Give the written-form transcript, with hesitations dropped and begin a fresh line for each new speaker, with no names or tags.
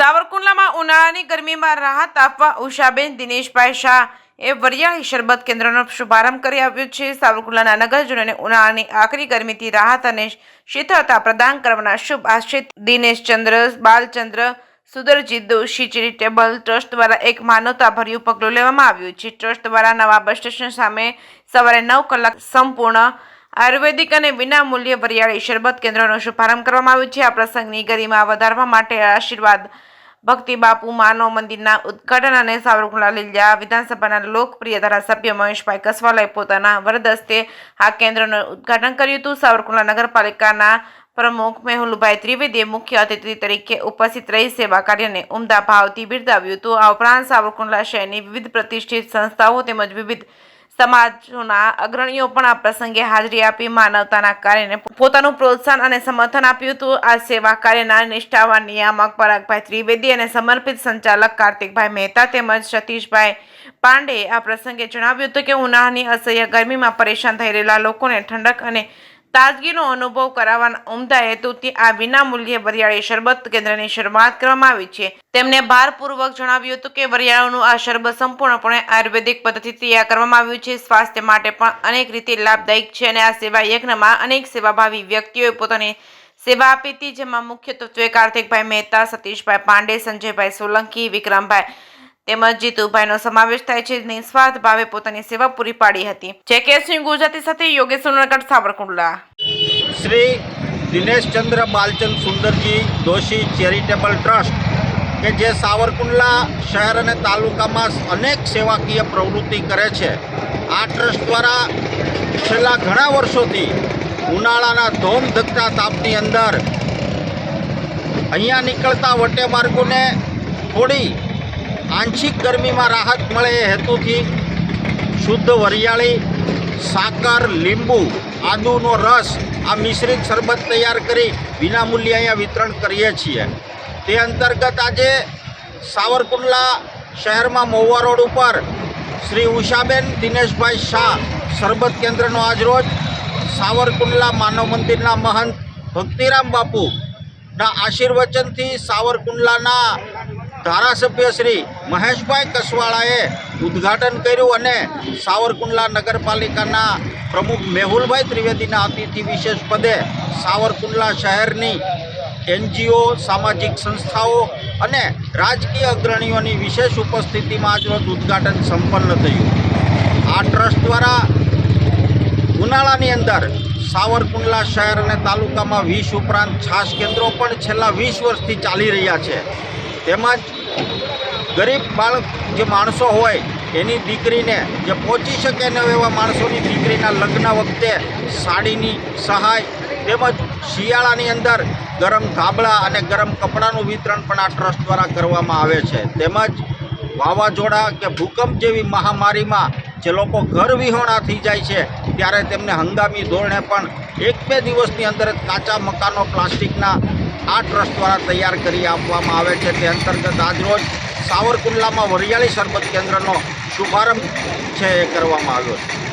સાવરકુંડલામાં ઉનાળાની ગરમીમાં રાહત આપવા ઉષાબેન દિનેશભાઈ શાહ એ વરિયાળી શરબત કેન્દ્રનો શુભારંભ કરી આવ્યો છે। સાવરકુંડલાના નગરજનોને ઉનાળાની આકરી ગરમીથી રાહત અને શીતળતા પ્રદાન કરવાના શુભ આશિત દિનેશચંદ્ર બાલચંદ્ર સુધરજીત દોશી ચેરિટેબલ ટ્રસ્ટ દ્વારા એક માનવતાભર્યું પગલું લેવામાં આવ્યું છે। ટ્રસ્ટ દ્વારા નવા બસ સ્ટેશન સામે સવારે 9 કલાક સંપૂર્ણ આયુર્વેદિક અને વિનામૂલ્યે વરિયાળી શરબત કેન્દ્રનો શુભારંભ કરવામાં આવ્યો છે। આ પ્રસંગની ગરિમા વધારવા માટે આશીર્વાદ ભક્તિ બાપુ માનવ મંદિરના ઉદ્ઘાટન અને સાવરકુંડલા લીલિયા વિધાનસભાના લોકપ્રિય ધારાસભ્ય મહેશભાઈ કસવાલાએ પોતાના વરદસ્તે આ કેન્દ્રનું ઉદ્ઘાટન કર્યું હતું। સાવરકુંડલા નગરપાલિકાના પ્રમુખ મેહુલભાઈ ત્રિવેદીએ મુખ્ય અતિથિ તરીકે ઉપસ્થિત રહી સેવા કાર્યને ઉમદા ભાવથી બિરદાવ્યું હતું। આ ઉપરાંત સાવરકુંડલા શહેરની વિવિધ પ્રતિષ્ઠિત સંસ્થાઓ તેમજ વિવિધ સમાજોના અગ્રણીઓ પણ આ પ્રસંગે હાજરી આપી માનવતાના કાર્યને પોતાનું પ્રોત્સાહન અને સમર્થન આપ્યું હતું। આ સેવા કાર્યના નિષ્ઠાવાન નિયામક પરાગભાઈ ત્રિવેદી અને સમર્પિત સંચાલક કાર્તિકભાઈ મહેતા તેમજ સતીશભાઈ પાંડેએ આ પ્રસંગે જણાવ્યું હતું કે ઉનાળાની અસહ્ય ગરમીમાં પરેશાન થઈ રહેલા લોકોને ઠંડક અને તાજગીનો અનુભવ કરાવવાના ઉમદા હેતુથી આ વિનામૂલ્યે વરિયાળી શરબત કેન્દ્રની શરૂઆત કરવામાં આવી છે। તેમણે ભારપૂર્વક જણાવ્યું હતું કે વરિયાળીનું આ શરબત સંપૂર્ણપણે આયુર્વેદિક પદ્ધતિથી તૈયાર કરવામાં આવ્યું છે। સ્વાસ્થ્ય માટે પણ અનેક રીતે લાભદાયક છે અને આ સેવા યજ્ઞમાં અનેક સેવાભાવી વ્યક્તિઓએ પોતાની સેવા આપી હતી, જેમાં મુખ્યત્વે કાર્તિકભાઈ મહેતા, સતીશભાઈ પાંડે, સંજયભાઈ સોલંકી, વિક્રમભાઈ તેમજ જીતુભાઈનો સમાવેશ થાય છે। નિસ્વાર્થ ભાવે પોતાની સેવા પૂરી પાડી હતી। જેકેસિંહ ગુજરાતી સાથે યોગેશ સોનરકટ, સાવરકુંડલા।
શ્રી દિનેશચંદ્ર બાલચંદ સુંદરજી દોશી ચેરિટેબલ ટ્રસ્ટ કે જે સાવરકુંડલા શહેર અને તાલુકામાં અનેક સેવાકીય પ્રવૃત્તિ કરે છે, આ ટ્રસ્ટ દ્વારા છેલ્લા ઘણા વર્ષોથી ઉનાળાના ધોમધકતા તાપની અંદર અહીંયા નીકળતા વટે માર્ગોને થોડી આંશિક ગરમીમાં રાહત મળે એ હેતુથી શુદ્ધ વરિયાળી, સાકર, લીંબુ, આદુનો રસ આ મિશ્રિત શરબત તૈયાર કરી વિનામૂલ્યે અહીંયા વિતરણ કરીએ છીએ। તે અંતર્ગત આજે સાવરકુંડલા શહેરમાં મહુવા રોડ ઉપર શ્રી ઉષાબેન દિનેશભાઈ શાહ શરબત કેન્દ્રનો આજરોજ સાવરકુંડલા માનવ મંદિરના મહંત ભક્તિરામ બાપુના આશીર્વચનથી સાવરકુંડલાના ધારાસભ્ય શ્રી મહેશભાઈ કસવાળાએ ઉદ્ઘાટન કર્યું અને સાવરકુંડલા નગરપાલિકાના પ્રમુખ મેહુલભાઈ ત્રિવેદીના અતિથિ વિશેષ પદે સાવરકુંડલા શહેરની NGO, સામાજિક સંસ્થાઓ અને રાજકીય અગ્રણીઓની વિશેષ ઉપસ્થિતિમાં આજરોજ ઉદ્ઘાટન સંપન્ન થયું। આ ટ્રસ્ટ દ્વારા ઉનાળાની અંદર સાવરકુંડલા શહેર અને તાલુકામાં 20 ઉપરાંત છાશ કેન્દ્રો પણ છેલ્લા 20 વર્ષથી ચાલી રહ્યા છે। તેમજ ગરીબ બાળક જે માણસો હોય એની દીકરીને જે પહોંચી શકે ન એવા માણસોની દીકરીના લગ્ન વખતે સાડીની સહાય તેમજ શિયાળાની અંદર ગરમ ધાબળા અને ગરમ કપડાનું વિતરણ પણ આ ટ્રસ્ટ દ્વારા કરવામાં આવે છે। તેમજ વાવાઝોડા કે ભૂકંપ જેવી મહામારીમાં જે લોકો ઘર વિહોણા થઈ જાય છે ત્યારે તેમને હંગામી ધોરણે પણ 1-2 દિવસની અંદર જ કાચા મકાનો પ્લાસ્ટિકના આ ટ્રસ્ટ દ્વારા તૈયાર કરી આપવામાં આવે છે। તે અંતર્ગત આજરોજ સાવરકુંડલામાં વરિયાળી શરબત કેન્દ્રનો શુભારંભ છે એ કરવામાં આવ્યો છે।